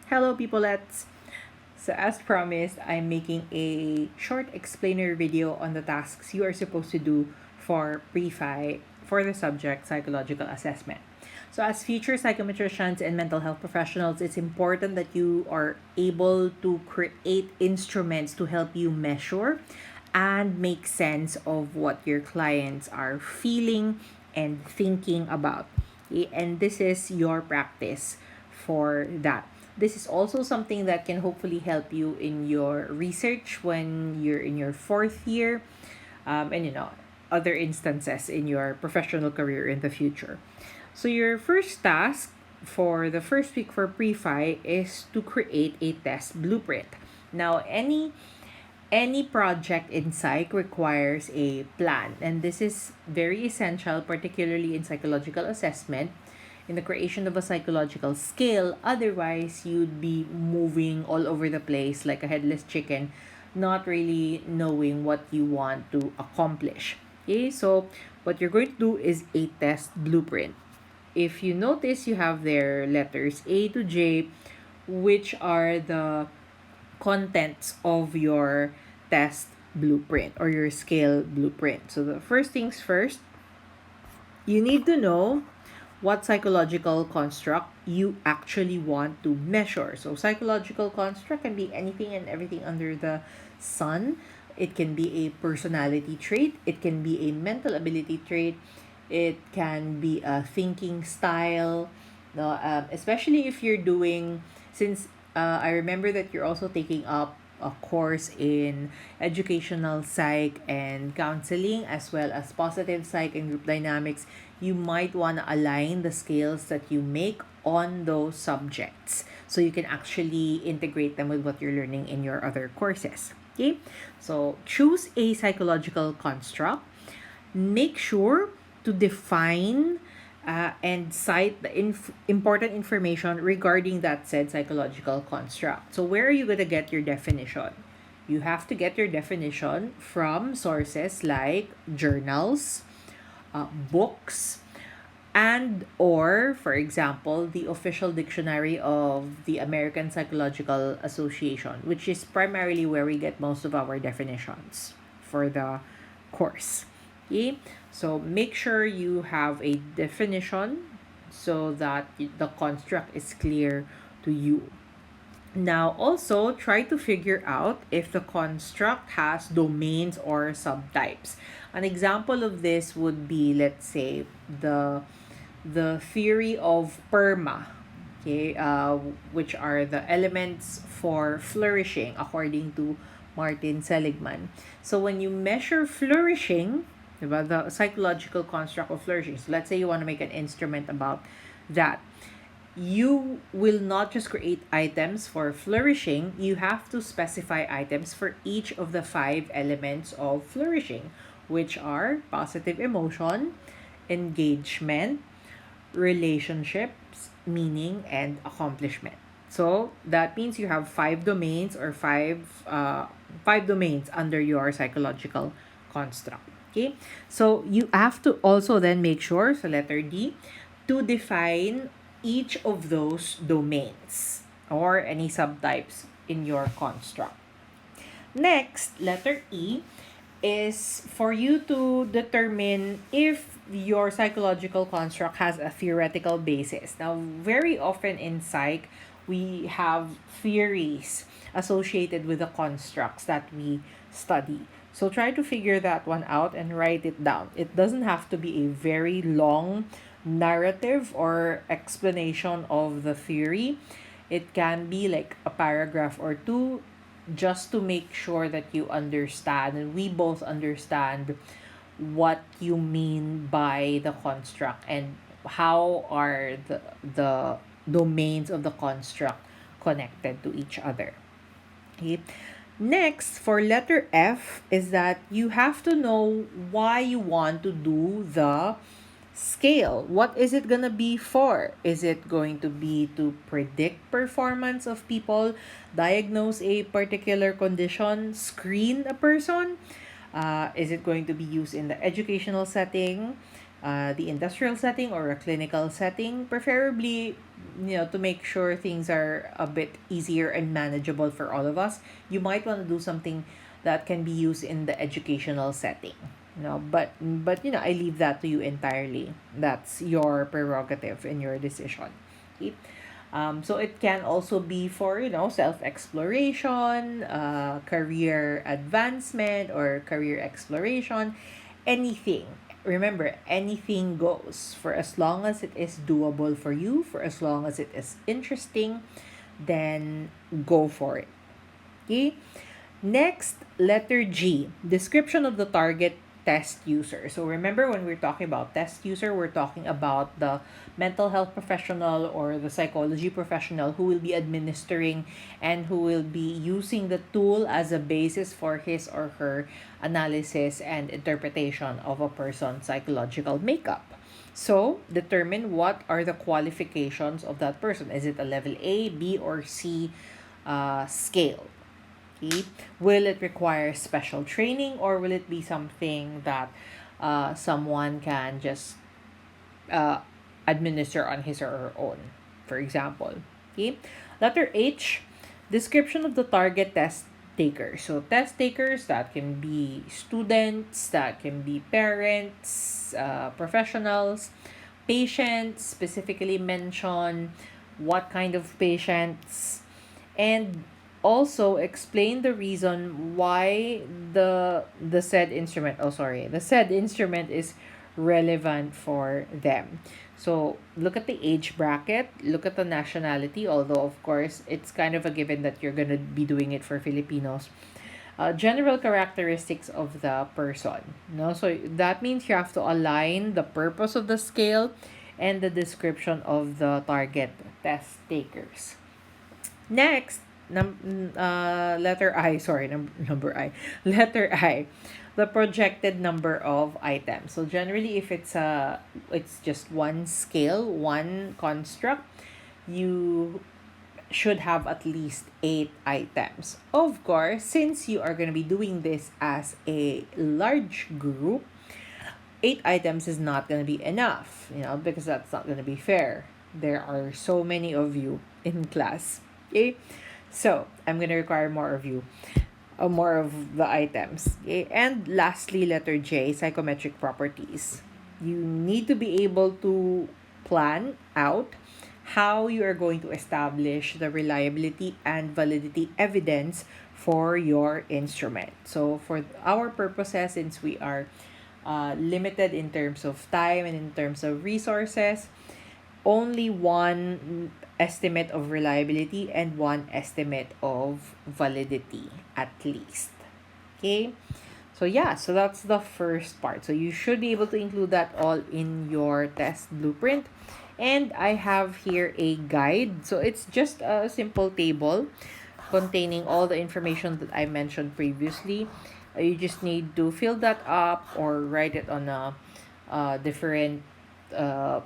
Hello, peoplets! So, as promised, I'm making a short explainer video on the tasks you are supposed to do for pre-fi for the subject psychological assessment. So, as future psychometricians and mental health professionals, it's important that you are able to create instruments to help you measure and make sense of what your clients are feeling and thinking about. Okay? And this is your practice for that. This is also something that can hopefully help you in your research when you're in your fourth year, and other instances in your professional career in the future. So your first task for the first week for pre-fi is to create a test blueprint. Now, any project in psych requires a plan, and this is very essential, particularly in psychological assessment, in the creation of a psychological scale. Otherwise, you'd be moving all over the place like a headless chicken, not really knowing what you want to accomplish. Okay, so what you're going to do is a test blueprint. If you notice, you have their letters A to J, which are the contents of your test blueprint or your scale blueprint. So the first things first, you need to know what psychological construct you actually want to measure. So psychological construct can be anything and everything under the sun. It can be a personality trait, it can be a mental ability trait, it can be a thinking style. No, especially if you're doing, since I remember that you're also taking up a course in educational psych and counseling, as well as positive psych and group dynamics. You might want to align the scales that you make on those subjects so you can actually integrate them with what you're learning in your other courses. Okay, so choose a psychological construct. Make sure to define and cite the important information regarding that said psychological construct. So, where are you going to get your definition? You have to get your definition from sources like journals, books, and or for example the official dictionary of the American Psychological Association, which is primarily where we get most of our definitions for the course. Okay, so make sure you have a definition so that the construct is clear to you. Now, also try to figure out if the construct has domains or subtypes. An example of this would be, let's say, the theory of PERMA, okay, which are the elements for flourishing according to Martin Seligman. So when you measure flourishing, diba, the psychological construct of flourishing, so let's say you want to make an instrument about that, you will not just create items for flourishing, you have to specify items for each of the five elements of flourishing, which are positive emotion, engagement, relationships, meaning, and accomplishment. So that means you have five domains or five domains under your psychological construct. Okay, so you have to also then make sure, so letter D, to define each of those domains or any subtypes in your construct. Next, letter E is for you to determine if your psychological construct has a theoretical basis. Now, very often in psych, we have theories associated with the constructs that we study. So try to figure that one out and write it down. It doesn't have to be a very long narrative or explanation of the theory. It can be like a paragraph or two, just to make sure that you understand and we both understand what you mean by the construct and how are the domains of the construct connected to each other. Okay. Next, for letter F, is that you have to know why you want to do the scale. What is it gonna be for? Is it going to be to predict performance of people, diagnose a particular condition, screen a person? Is it going to be used in the educational setting, the industrial setting, or a clinical setting? Preferably to make sure things are a bit easier and manageable for all of us, you might want to do something that can be used in the educational setting. But I leave that to you entirely. That's your prerogative and your decision. Okay? So it can also be for self exploration, career advancement, or career exploration, anything. Remember, anything goes for as long as it is doable for you, for as long as it is interesting, then go for it. Okay? Next, letter G, description of the target test user. So remember, when we're talking about test user, we're talking about the mental health professional or the psychology professional who will be administering and who will be using the tool as a basis for his or her analysis and interpretation of a person's psychological makeup. So, determine what are the qualifications of that person. Is it a level A, B, or C scale? Okay. Will it require special training, or will it be something that someone can just uh, administer on his or her own, for example? Okay. Letter H, description of the target test takers. So, test takers, that can be students, that can be parents, professionals, patients, specifically mention what kind of patients, and also explain the reason why the said instrument is relevant for them. So look at the age bracket, look at the nationality, although of course it's kind of a given that you're going to be doing it for Filipinos. General characteristics of the person. No, so that means you have to align the purpose of the scale and the description of the target test takers. Next, letter I, sorry, number I. Letter I, the projected number of items. So generally, if it's just one scale, one construct, you should have at least 8 items. Of course, since you are going to be doing this as a large group, 8 items is not going to be enough, because that's not going to be fair. There are so many of you in class. Okay? So, I'm going to require more of you, more of the items. Okay? And lastly, letter J, psychometric properties. You need to be able to plan out how you are going to establish the reliability and validity evidence for your instrument. So, for our purposes, since we are limited in terms of time and in terms of resources, only one estimate of reliability and one estimate of validity at least. Okay? So yeah, so that's the first part. So you should be able to include that all in your test blueprint. And I have here a guide. So it's just a simple table containing all the information that I mentioned previously. You just need to fill that up or write it on a different uh,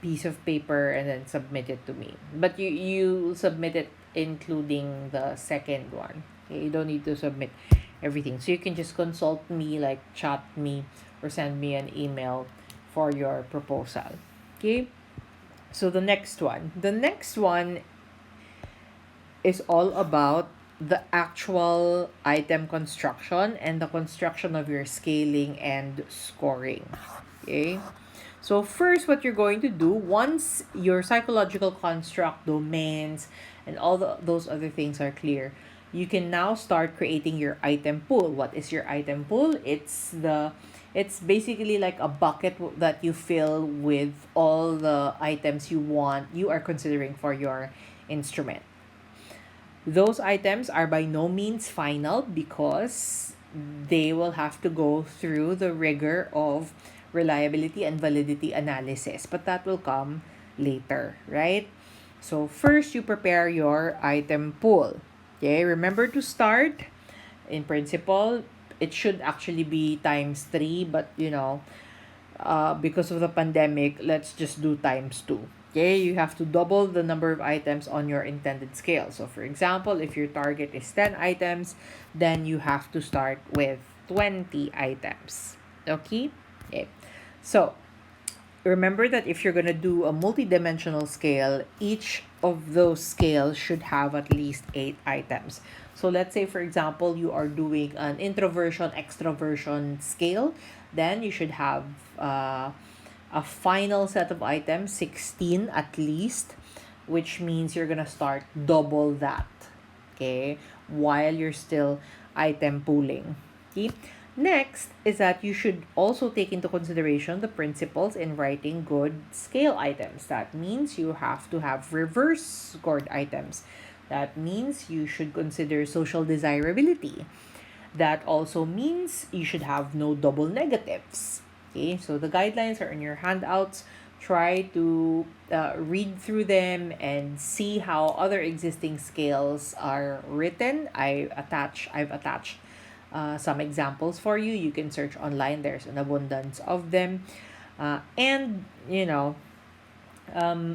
piece of paper and then submit it to me. But you submit it including the second one. Okay? You don't need to submit everything. So you can just consult me, like chat me or send me an email for your proposal. Okay? So the next one. The next one is all about the actual item construction and the construction of your scaling and scoring. Okay? So first, what you're going to do, once your psychological construct, domains, and those other things are clear, you can now start creating your item pool. What is your item pool? It's basically like a bucket that you fill with all the items you are considering for your instrument. Those items are by no means final because they will have to go through the rigor of reliability and validity analysis, but that will come later, right? So first, you prepare your item pool. Okay, remember to start. In principle, it should actually be times 3, but because of the pandemic, let's just do times 2. Okay, you have to double the number of items on your intended scale. So for example, if your target is 10 items, then you have to start with 20 items. Okay? Okay. So, remember that if you're going to do a multi-dimensional scale, each of those scales should have at least 8 items. So let's say, for example, you are doing an introversion extroversion scale, then you should have a final set of items, 16 at least, which means you're going to start double that, okay, while you're still item pooling. Okay. Next is that you should also take into consideration the principles in writing good scale items. That means you have to have reverse scored items. That means you should consider social desirability. That also means you should have no double negatives. Okay, so the guidelines are in your handouts. Try to read through them and see how other existing scales are written. I've attached some examples for you. You can search online. There's an abundance of them, and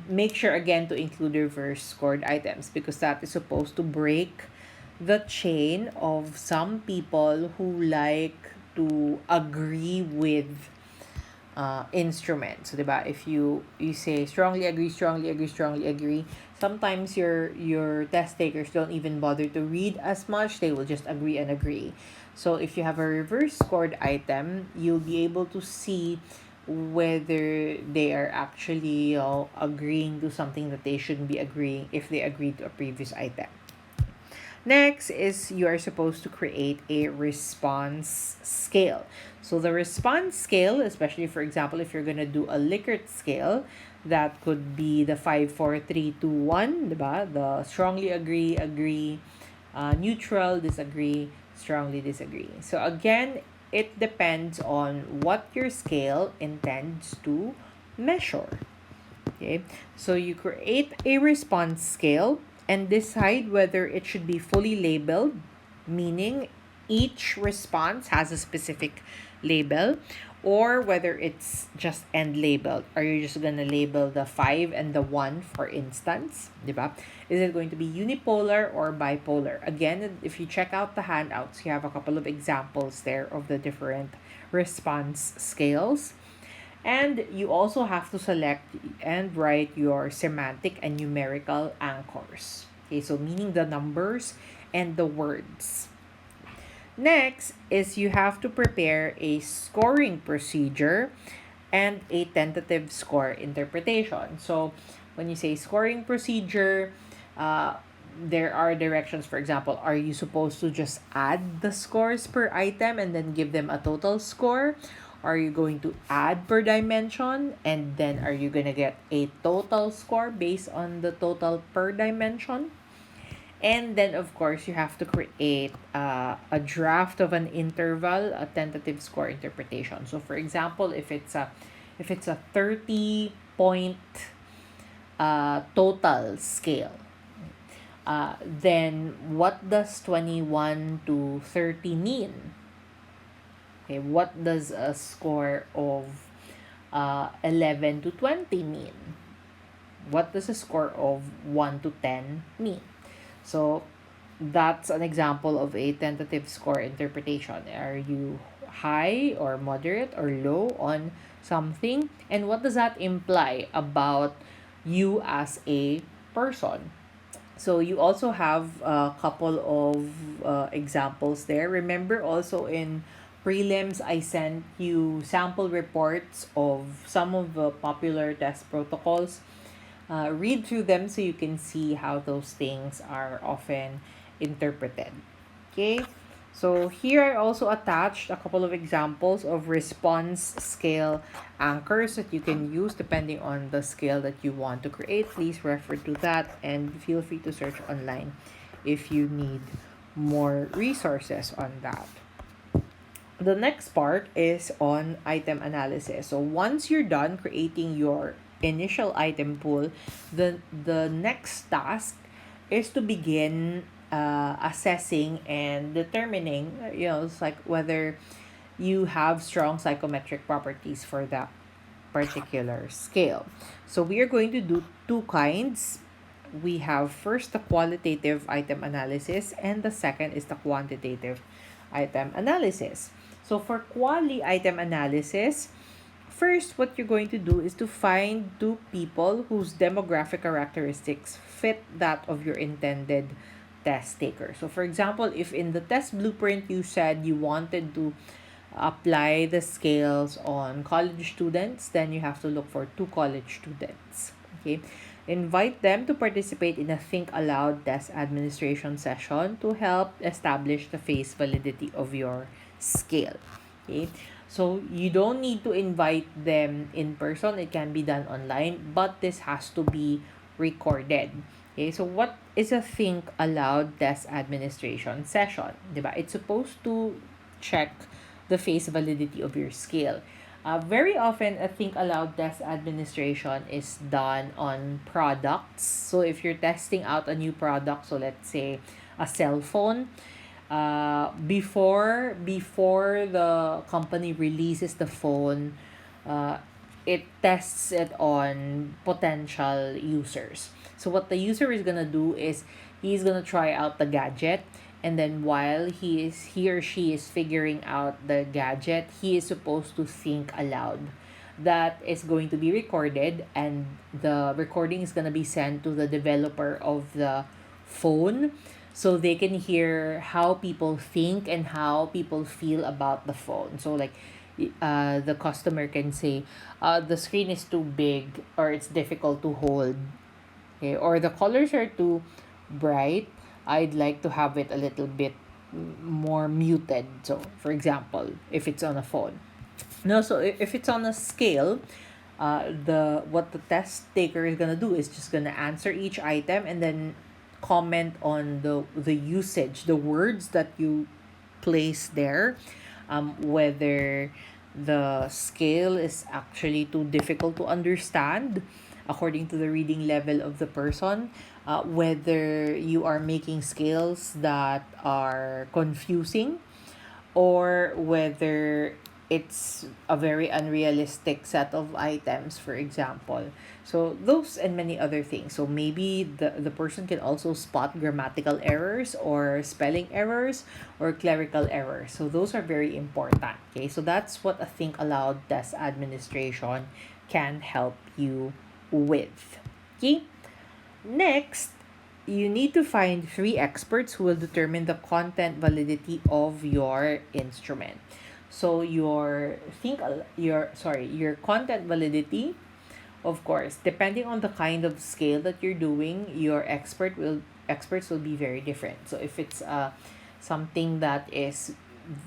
make sure again to include reverse scored items because that is supposed to break the chain of some people who like to agree with instruments. So, diba, if you say strongly agree, strongly agree, strongly agree, sometimes your test takers don't even bother to read as much. They will just agree and agree. So, if you have a reverse scored item, you'll be able to see whether they are actually agreeing to something that they shouldn't be agreeing if they agreed to a previous item. Next is you are supposed to create a response scale. So the response scale, especially for example, if you're gonna do a Likert scale, that could be the 5, 4, 3, 2, 1, diba? The strongly agree, agree, neutral, disagree, strongly disagree. So again, it depends on what your scale intends to measure. Okay, so you create a response scale and decide whether it should be fully labeled, meaning each response has a specific label, or whether it's just end labeled. Are you just gonna label the 5 and the 1, for instance? Diba? Is it going to be unipolar or bipolar? Again, if you check out the handouts, you have a couple of examples there of the different response scales. And you also have to select and write your semantic and numerical anchors. Okay, so meaning the numbers and the words. Next is you have to prepare a scoring procedure and a tentative score interpretation. So when you say scoring procedure, there are directions. For example, are you supposed to just add the scores per item and then give them a total score? Are you going to add per dimension and then are you going to get a total score based on the total per dimension? And then, of course, you have to create a draft of an interval, a tentative score interpretation. So, for example, if it's a 30-point total scale, then what does 21 to 30 mean? Okay, what does a score of 11 to 20 mean? What does a score of 1 to 10 mean? So that's an example of a tentative score interpretation. Are you high or moderate or low on something? And what does that imply about you as a person? So you also have a couple of examples there. Remember also in prelims, I sent you sample reports of some of the popular test protocols. Read through them so you can see how those things are often interpreted. Okay, so here I also attached a couple of examples of response scale anchors that you can use depending on the scale that you want to create. Please refer to that and feel free to search online if you need more resources on that. The next part is on item analysis. So once you're done creating your initial item pool, the next task is to begin assessing and determining, it's like whether you have strong psychometric properties for that particular scale. So we are going to do two kinds. We have first the qualitative item analysis and the second is the quantitative item analysis. So for quali item analysis, first, what you're going to do is to find two people whose demographic characteristics fit that of your intended test taker. So, for example, if in the test blueprint you said you wanted to apply the scales on college students, then you have to look for two college students. Okay. Invite them to participate in a Think Aloud test administration session to help establish the face validity of your scale. Okay. So you don't need to invite them in person. It can be done online, but this has to be recorded. Okay, so what is a Think Aloud test administration session? Diba? It's supposed to check the face validity of your scale. Very often, a Think Aloud test administration is done on products. So if you're testing out a new product, so let's say a cell phone, before the company releases the phone, uh, it tests it on potential users. So what the user is gonna do is he's gonna try out the gadget, and then while he or she is figuring out the gadget, he is supposed to think aloud. That is going to be recorded, and the recording is gonna be sent to the developer of the phone, so they can hear how people think and how people feel about the phone. So like the customer can say, the screen is too big, or it's difficult to hold, okay, or the colors are too bright, I'd like to have it a little bit more muted. So for example, if it's on a phone, no, so if it's on a scale, the what the test taker is gonna do is just gonna answer each item and then comment on the usage, the words that you place there, whether the scale is actually too difficult to understand according to the reading level of the person, whether you are making scales that are confusing, or whether it's a very unrealistic set of items, for example. So those and many other things. So maybe the person can also spot grammatical errors or spelling errors or clerical errors. So those are very important. Okay, so that's what a Think Aloud test administration can help you with. Okay, next, you need to find three experts who will determine the content validity of your instrument. So your content validity, of course, depending on the kind of scale that you're doing, your experts will be very different. So if it's something that is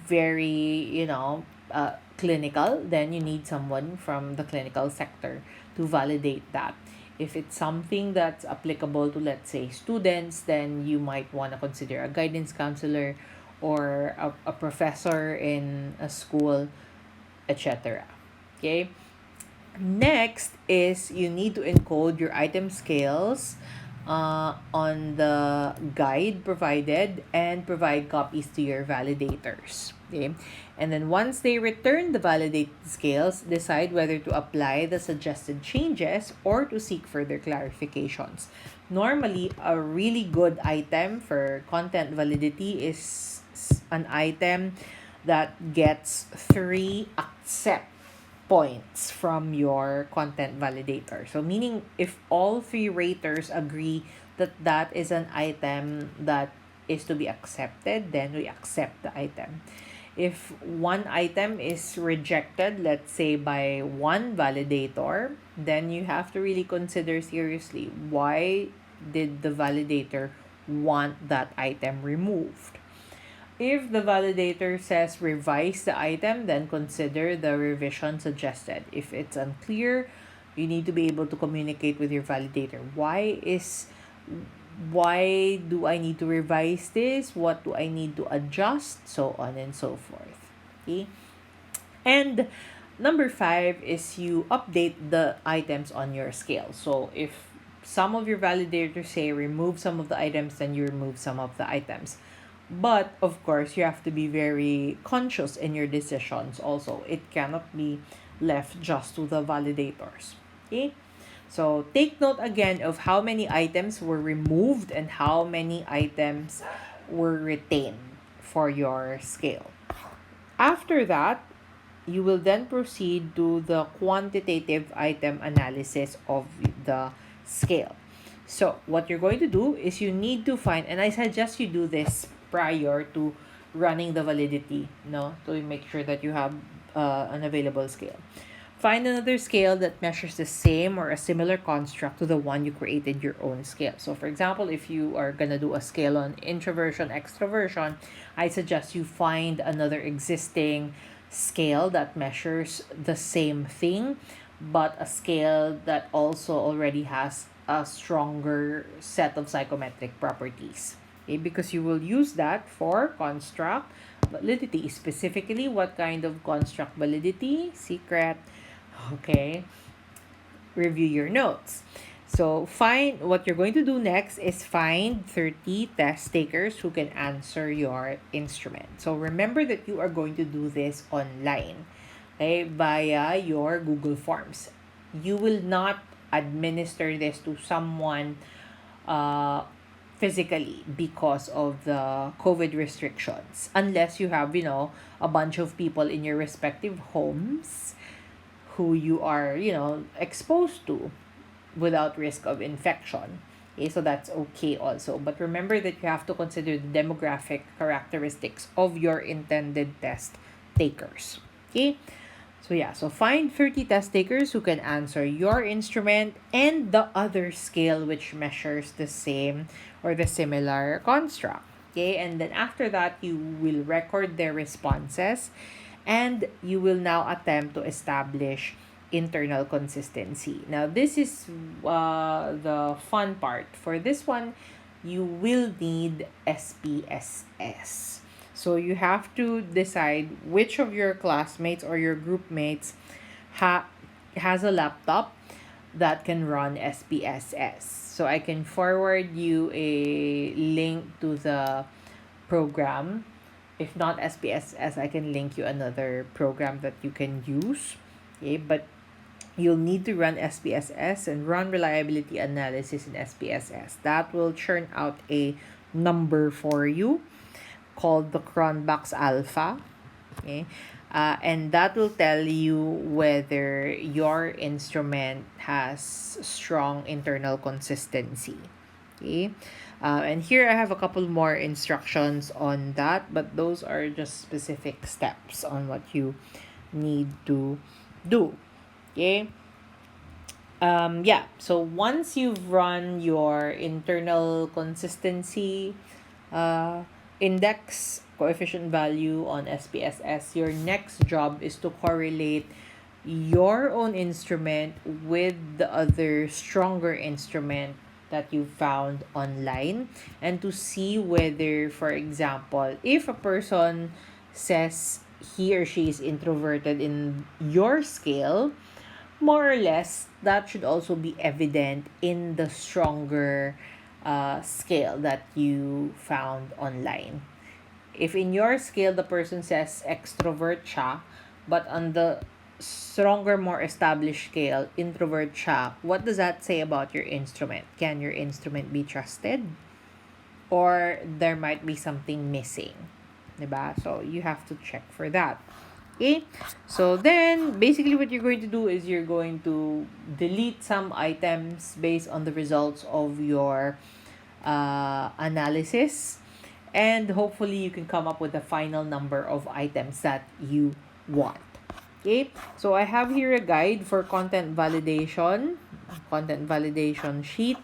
very, clinical, then you need someone from the clinical sector to validate that. If it's something that's applicable to, let's say, students, then you might want to consider a guidance counselor or a professor in a school, etc. Okay? Next is you need to encode your item scales on the guide provided and provide copies to your validators. Okay? And then once they return the validated scales, decide whether to apply the suggested changes or to seek further clarifications. Normally, a really good item for content validity is an item that gets 3 accept points from your content validator. So meaning if all 3 raters agree that that is an item that is to be accepted, then we accept the item. If one item is rejected, let's say by one validator, then you have to really consider seriously, why did the validator want that item removed? If the validator says revise the item, then consider the revision suggested. If it's unclear, you need to be able to communicate with your validator. Why do I need to revise this? What do I need to adjust? So on and so forth. Okay? And number 5 is you update the items on your scale. So if some of your validators say remove some of the items, then you remove some of the items. But of course, you have to be very conscious in your decisions also. It cannot be left just to the validators. Okay? So take note again of how many items were removed and how many items were retained for your scale. After that, you will then proceed to the quantitative item analysis of the scale. So what you're going to do is you need to find, and I suggest you do this prior to running the validity, no, to make sure that you have an available scale. Find another scale that measures the same or a similar construct to the one you created your own scale. So for example, if you are gonna do a scale on introversion, extroversion, I suggest you find another existing scale that measures the same thing, but a scale that also already has a stronger set of psychometric properties. Okay, because you will use that for construct validity. Specifically, what kind of construct validity? Secret. Okay, review your notes. So find what you're going to do next is find 30 test takers who can answer your instrument. So remember that you are going to do this online, okay, via your Google Forms. You will not administer this to someone uh, physically because of the COVID restrictions, unless you have, a bunch of people in your respective homes who you are, exposed to without risk of infection. Okay, so that's okay also. But remember that you have to consider the demographic characteristics of your intended test takers. Okay? So yeah, so find 30 test takers who can answer your instrument and the other scale which measures the same or the similar construct. Okay, and then after that, you will record their responses and you will now attempt to establish internal consistency. Now, this is the fun part. For this one, you will need SPSS. So you have to decide which of your classmates or your group mates has a laptop that can run SPSS. So I can forward you a link to the program. If not SPSS, I can link you another program that you can use. Okay, but you'll need to run SPSS and run reliability analysis in SPSS. That will churn out a number for you called the Cronbach's Alpha. Okay, and that will tell you whether your instrument has strong internal consistency. Okay, and here I have a couple more instructions on that, but those are just specific steps on what you need to do. Okay. Yeah, so once you've run your internal consistency index coefficient value on SPSS, your next job is to correlate your own instrument with the other stronger instrument that you found online, and to see whether, for example, if a person says he or she is introverted in your scale, more or less that should also be evident in the stronger scale that you found online. If in your scale the person says extrovert siya, but on the stronger, more established scale, introvert siya, what does that say about your instrument? Can your instrument be trusted? Or there might be something missing. Diba? So you have to check for that. Okay? So then, basically what you're going to do is you're going to delete some items based on the results of your analysis. And hopefully you can come up with the final number of items that you want. Okay? So I have here a guide for content validation sheet.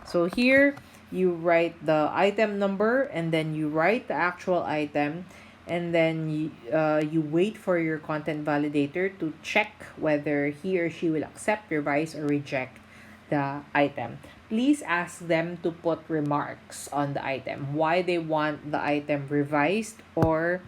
So here, you write the item number and then you write the actual item, and then you wait for your content validator to check whether he or she will accept, revise, or reject the item. Please ask them to put remarks on the item, why they want the item revised, or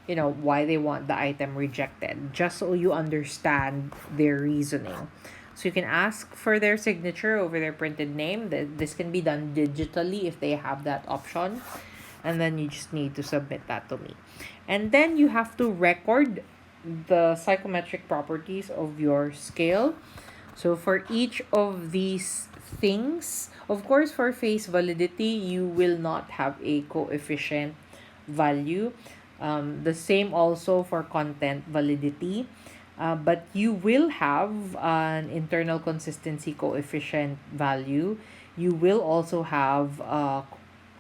why they want the item rejected, just so you understand their reasoning. So you can ask for their signature over their printed name. This can be done digitally if they have that option. And then you just need to submit that to me. And then you have to record the psychometric properties of your scale. So for each of these things, of course, for face validity, you will not have a coefficient value. The same also for content validity. But you will have an internal consistency coefficient value. You will also have a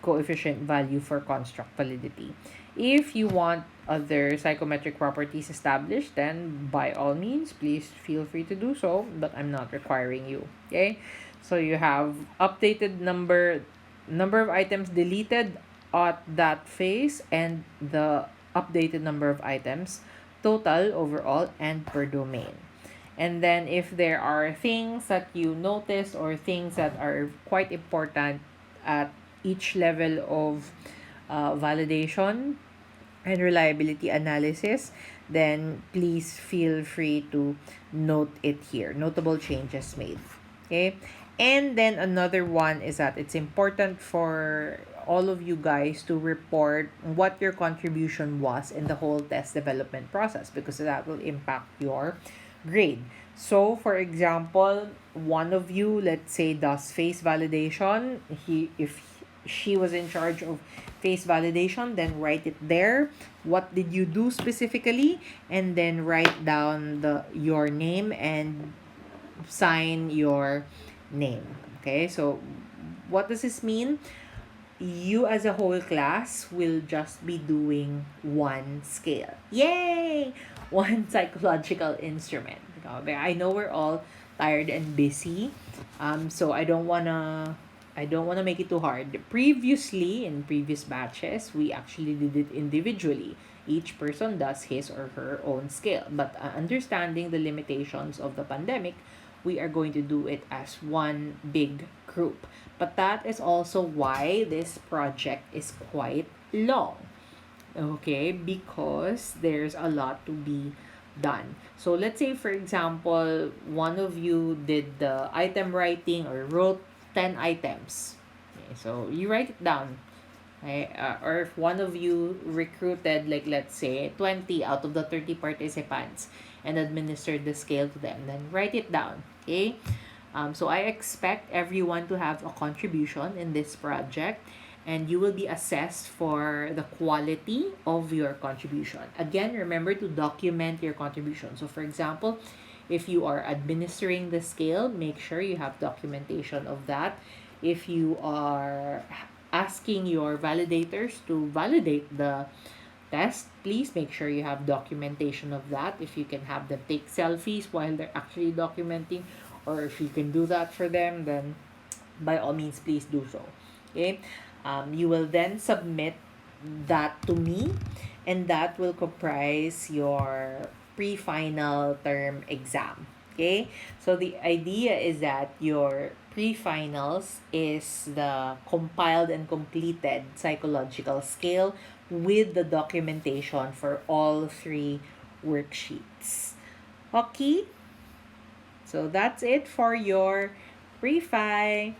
coefficient value for construct validity. If you want other psychometric properties established, then by all means, please feel free to do so, but I'm not requiring you. Okay? So you have updated number of items deleted at that phase and the updated number of items total overall and per domain. And then if there are things that you notice or things that are quite important at each level of validation and reliability analysis, then please feel free to note it here. Notable changes made. Okay? And then another one is that it's important for all of you guys to report what your contribution was in the whole test development process, because that will impact your grade. So, for example, one of you, let's say, does face validation. If she was in charge of face validation, then write it there. What did you do specifically? And then write down your name and sign your name. Okay, so what does this mean? You as a whole class will just be doing one scale. Yay! One psychological instrument. Okay, I know we're all tired and busy. So I don't wanna make it too hard. Previously, in previous batches, we actually did it individually. Each person does his or her own scale. But understanding the limitations of the pandemic, we are going to do it as one big group. But that is also why this project is quite long. Okay, because there's a lot to be done. So let's say, for example, one of you did the item writing or wrote 10 items. Okay, so you write it down. Okay? Or if one of you recruited, like, let's say, 20 out of the 30 participants and administered the scale to them, then write it down. Okay? So I expect everyone to have a contribution in this project, and you will be assessed for the quality of your contribution. Again, remember to document your contribution. So, for example, if you are administering the scale, make sure you have documentation of that. If you are asking your validators to validate the test, please make sure you have documentation of that. If you can have them take selfies while they're actually documenting, or if you can do that for them, then by all means, please do so. Okay? You will then submit that to me, and that will comprise your pre-final term exam. Okay? So the idea is that your pre-finals is the compiled and completed psychological scale with the documentation for all three worksheets. Okay? So that's it for your pre-fi.